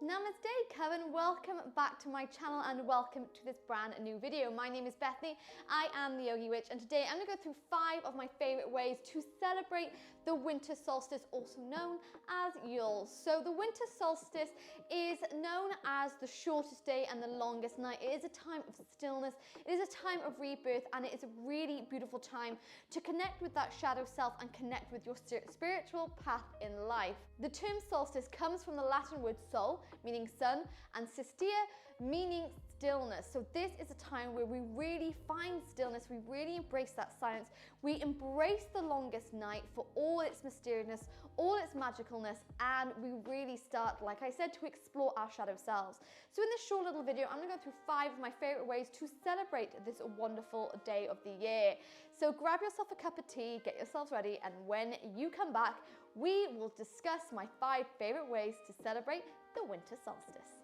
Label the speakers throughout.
Speaker 1: Namaste, Kevin. Welcome back to my channel and welcome to this brand new video. My name is Bethany, I am the Yogi Witch, and today I'm going to go through 5 of my favorite ways to celebrate the winter solstice, also known as Yule. So the winter solstice is known as the shortest day and the longest night. It is a time of stillness, it is a time of rebirth, and it is a really beautiful time to connect with that shadow self and connect with your spiritual path in life. The term solstice comes from the Latin word sol, meaning sun, and sistia, meaning stillness. So this is a time where we really find stillness, we really embrace that silence, we embrace the longest night for all its mysteriousness, all its magicalness, and we really start, like I said, to explore our shadow selves. So in this short little video, I'm going to go through 5 of my favorite ways to celebrate this wonderful day of the year. So grab yourself a cup of tea, get yourselves ready, and when you come back, we will discuss my 5 favorite ways to celebrate the winter solstice.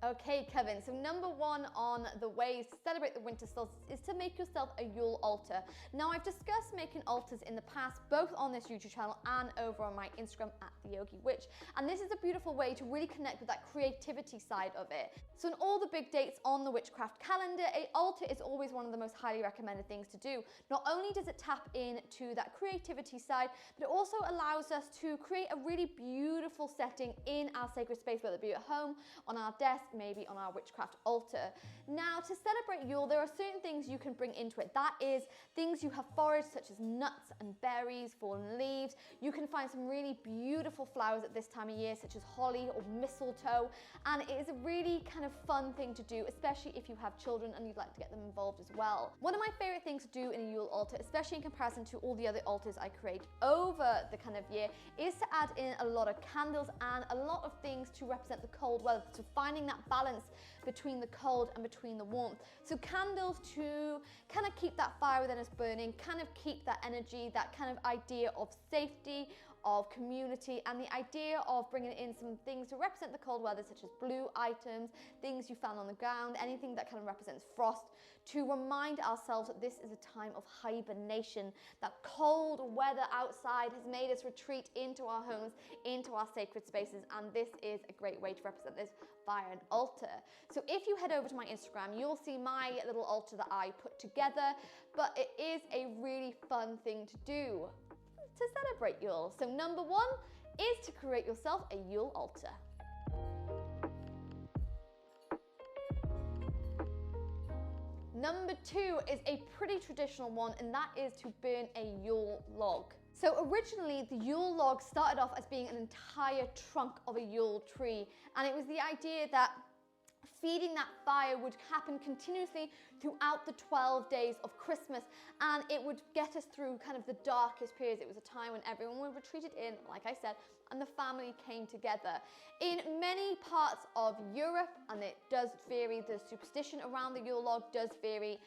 Speaker 1: Okay, Kevin, so number 1 on the ways to celebrate the winter solstice is to make yourself a Yule altar. Now, I've discussed making altars in the past, both on this YouTube channel and over on my Instagram at the Yogi Witch. And this is a beautiful way to really connect with that creativity side of it. So in all the big dates on the witchcraft calendar, an altar is always one of the most highly recommended things to do. Not only does it tap into that creativity side, but it also allows us to create a really beautiful setting in our sacred space, whether it be at home, on our desk, maybe on our witchcraft altar. Now, to celebrate Yule, there are certain things you can bring into it. That is things you have foraged, such as nuts and berries, fallen leaves. You can find some really beautiful flowers at this time of year, such as holly or mistletoe, and it is a really kind of fun thing to do, especially if you have children and you'd like to get them involved as well. One of my favorite things to do in a Yule altar, especially in comparison to all the other altars I create over the kind of year, is to add in a lot of candles and a lot of things to represent the cold weather, so finding that balance between the cold and between the warmth. So candles to kind of keep that fire within us burning, kind of keep that energy, that kind of idea of safety, of community, and the idea of bringing in some things to represent the cold weather, such as blue items, things you found on the ground, anything that kind of represents frost, to remind ourselves that this is a time of hibernation. That cold weather outside has made us retreat into our homes, into our sacred spaces, and this is a great way to represent this via an altar. So if you head over to my Instagram, you'll see my little altar that I put together, but it is a really fun thing to do to celebrate Yule. So number 1 is to create yourself a Yule altar. Number 2 is a pretty traditional one, and that is to burn a Yule log. So originally, the Yule log started off as being an entire trunk of a Yule tree, and it was the idea that feeding that fire would happen continuously throughout the 12 days of Christmas, and it would get us through kind of the darkest periods. It was a time when everyone would retreated in, like I said, and the family came together. In many parts of Europe, and it does vary, the superstition around the Yule log does vary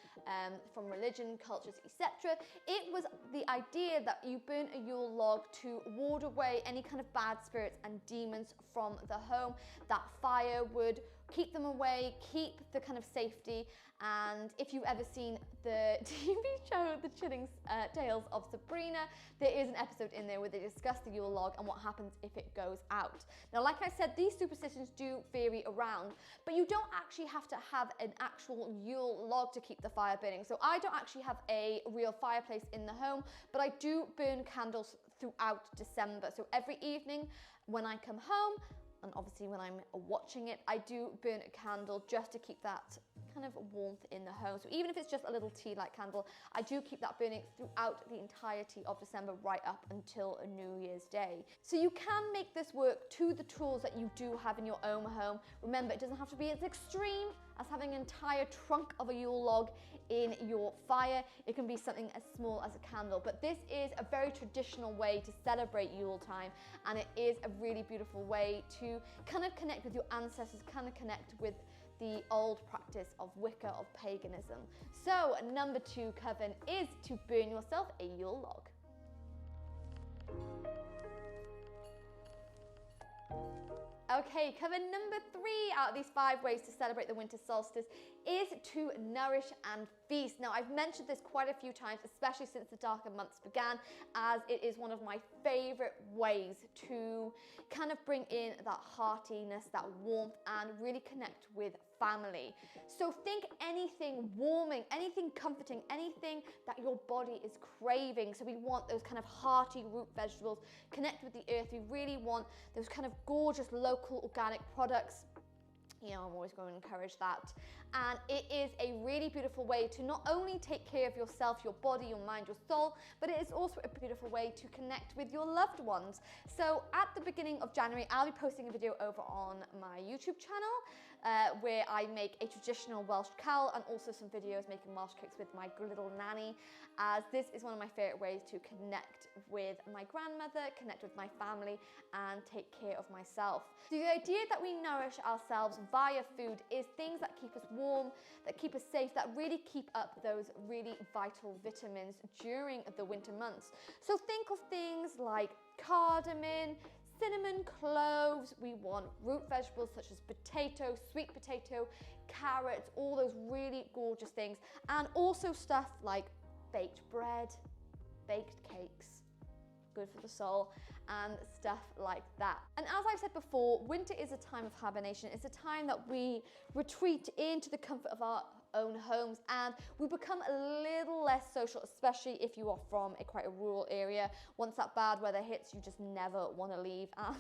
Speaker 1: from religion, cultures, etc. It was the idea that you burn a Yule log to ward away any kind of bad spirits and demons from the home. That fire would keep them away, keep the kind of safety. And if you've ever seen the TV show The Chilling Tales of Sabrina, there is an episode in there where they discuss the Yule log and what happens if it goes out. Now, like I said, these superstitions do vary around, but you don't actually have to have an actual Yule log to keep the fire burning. So I don't actually have a real fireplace in the home, but I do burn candles throughout December. So every evening when I come home, and obviously when I'm watching it, I do burn a candle just to keep that kind of warmth in the home. So even if it's just a little tea light candle, I do keep that burning throughout the entirety of December, right up until a New Year's Day. So you can make this work to the tools that you do have in your own home. Remember, it doesn't have to be as extreme as having an entire trunk of a Yule log in your fire. It can be something as small as a candle, but this is a very traditional way to celebrate Yule time, and it is a really beautiful way to kind of connect with your ancestors, kind of connect with the old practice of Wicca, of paganism. So number 2, Kevin, is to burn yourself a Yule log. Okay, coven number 3 out of these 5 ways to celebrate the winter solstice is to nourish and feast. Now, I've mentioned this quite a few times, especially since the darker months began, as it is one of my favorite ways to kind of bring in that heartiness, that warmth, and really connect with family. So think anything warming, anything comforting, anything that your body is craving. So we want those kind of hearty root vegetables, connect with the earth. We really want those kind of gorgeous local organic products. You know, I'm always going to encourage that. And it is a really beautiful way to not only take care of yourself, your body, your mind, your soul, but it is also a beautiful way to connect with your loved ones. So at the beginning of January, I'll be posting a video over on my YouTube channel where I make a traditional Welsh cawl and also some videos making Welsh cakes with my little nanny, as this is one of my favorite ways to connect with my grandmother, connect with my family, and take care of myself. So the idea that we nourish ourselves via food is things that keep us warm, that keep us safe, that really keep up those really vital vitamins during the winter months. So think of things like cardamom, cinnamon, cloves. We want root vegetables such as potato, sweet potato, carrots, all those really gorgeous things. And also stuff like baked bread, baked cakes, good for the soul, and stuff like that. And as I've said before, winter is a time of hibernation. It's a time that we retreat into the comfort of our own homes and we become a little less social, especially if you are from quite a rural area. Once that bad weather hits, you just never want to leave, and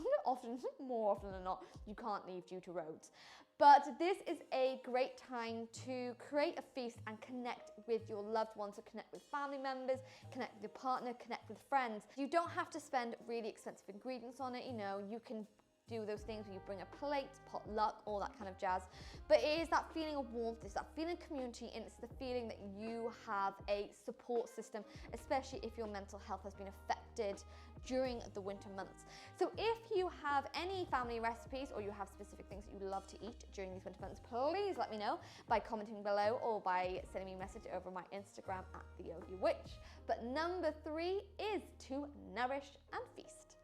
Speaker 1: more often than not, you can't leave due to roads. But this is a great time to create a feast and connect with your loved ones, so connect with family members, connect with your partner, connect with friends. You don't have to spend really expensive ingredients on it. You know, you can do those things where you bring a plate, potluck, all that kind of jazz. But it is that feeling of warmth, it's that feeling of community, and it's the feeling that you have a support system, especially if your mental health has been affected during the winter months. So if you have any family recipes or you have specific things that you love to eat during these winter months, please let me know by commenting below or by sending me a message over my Instagram at the Yogi Witch. But number 3 is to nourish and feast.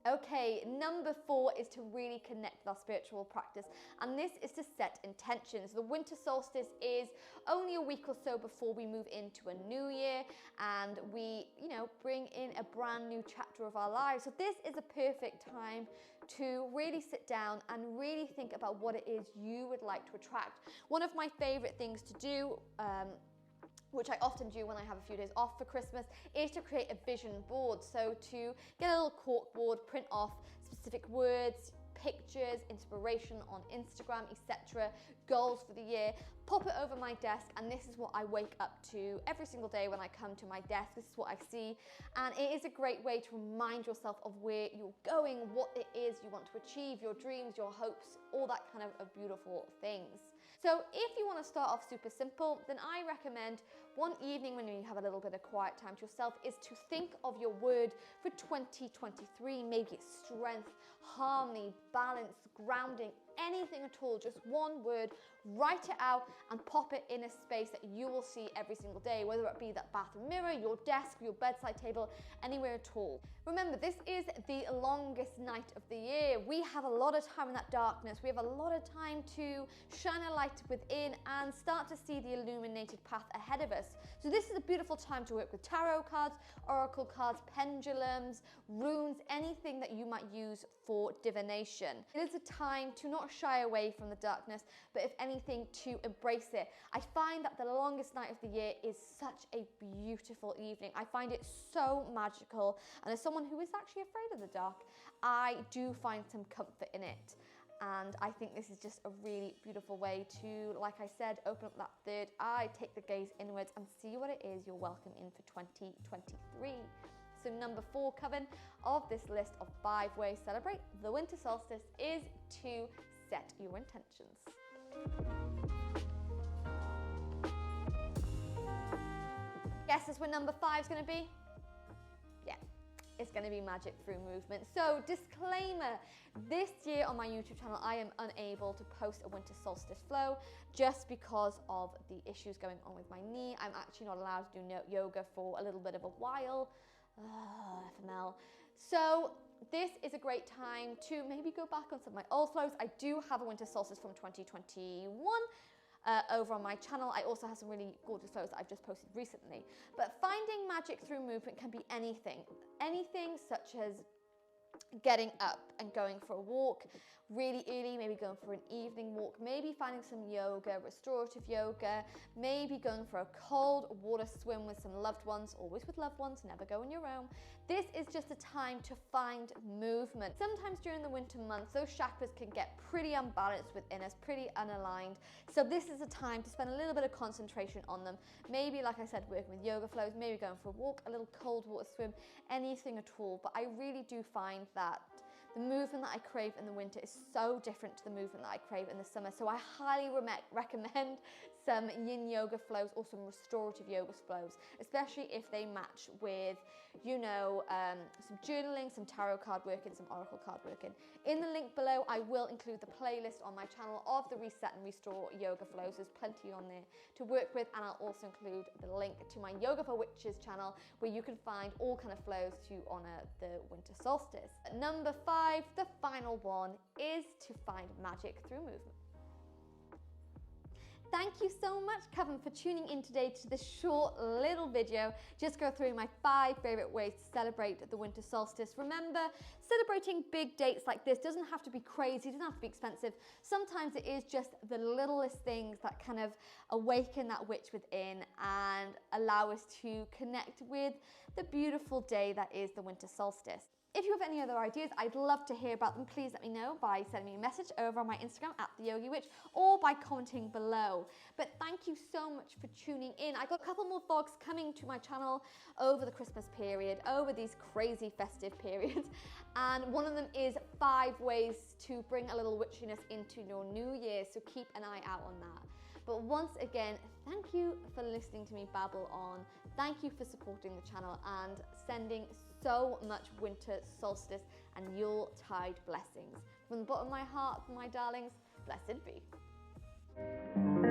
Speaker 1: Okay, number 4 is to really connect with our spiritual practice, and this is to set intentions. The winter solstice is only a week or so before we move into a new year and we, bring in a brand new chapter of our lives. So this is a perfect time to really sit down and really think about what it is you would like to attract. One of my favorite things to do, which I often do when I have a few days off for Christmas, is to create a vision board. So to get a little cork board, print off specific words, pictures, inspiration on Instagram, etc., goals for the year, pop it over my desk, and this is what I wake up to every single day when I come to my desk. This is what I see, and it is a great way to remind yourself of where you're going, what it is you want to achieve, your dreams, your hopes, all that kind of beautiful things. So if you want to start off super simple, then I recommend one evening when you have a little bit of quiet time to yourself is to think of your word for 2023. Maybe it's strength, harmony, balance, grounding, anything at all, just one word. Write it out and pop it in a space that you will see every single day, whether it be that bathroom mirror, your desk, your bedside table, anywhere at all. Remember, this is the longest night of the year. We have a lot of time in that darkness. We have a lot of time to shine a light within and start to see the illuminated path ahead of us. So this is a beautiful time to work with tarot cards, oracle cards, pendulums, runes, anything that you might use for divination. It is a time to not shy away from the darkness, but if anything, to embrace it. I find that the longest night of the year is such a beautiful evening. I find it so magical, and as someone who is actually afraid of the dark, I do find some comfort in it. And I think this is just a really beautiful way to, like I said, open up that third eye, take the gaze inwards and see what it is you're welcome in for 2023. So number 4 coven of this list of 5 ways to celebrate the winter solstice is to set your intentions. Guesses where number 5 is going to be? Yeah, it's going to be magic through movement. So disclaimer, this year on my YouTube channel, I am unable to post a winter solstice flow just because of the issues going on with my knee. I'm actually not allowed to do yoga for a little bit of a while. FML. So this is a great time to maybe go back on some of my old flows. I do have a winter solstice from 2021 over on my channel. I also have some really gorgeous flows that I've just posted recently. But finding magic through movement can be anything. Anything such as getting up and going for a walk really early, maybe going for an evening walk, maybe finding some yoga, restorative yoga, maybe going for a cold water swim with some loved ones, always with loved ones, never go on your own. This is just a time to find movement. Sometimes during the winter months, those chakras can get pretty unbalanced within us, pretty unaligned. So this is a time to spend a little bit of concentration on them. Maybe, like I said, working with yoga flows, maybe going for a walk, a little cold water swim, anything at all. But I really do find that the movement that I crave in the winter is so different to the movement that I crave in the summer. So I highly recommend some yin yoga flows or some restorative yoga flows, especially if they match with, you know, some journaling, some tarot card working, some oracle card working. In the link below, I will include the playlist on my channel of the reset and restore yoga flows. There's plenty on there to work with, and I'll also include the link to my Yoga for Witches channel, where you can find all kind of flows to honor the winter solstice. Number 5, the final one, is to find magic through movement. Thank you so much, Kevin, for tuning in today to this short little video. Just go through my 5 favorite ways to celebrate the winter solstice. Remember, celebrating big dates like this doesn't have to be crazy, doesn't have to be expensive. Sometimes it is just the littlest things that kind of awaken that witch within and allow us to connect with the beautiful day that is the winter solstice. If you have any other ideas, I'd love to hear about them. Please let me know by sending me a message over on my Instagram @TheYogiWitch or by commenting below. But thank you so much for tuning in. I got a couple more vlogs coming to my channel over the Christmas period, over these crazy festive periods. And one of them is 5 ways to bring a little witchiness into your new year. So keep an eye out on that. But once again, thank you for listening to me babble on. Thank you for supporting the channel and sending so much winter solstice and Yuletide blessings. From the bottom of my heart, my darlings, blessed be.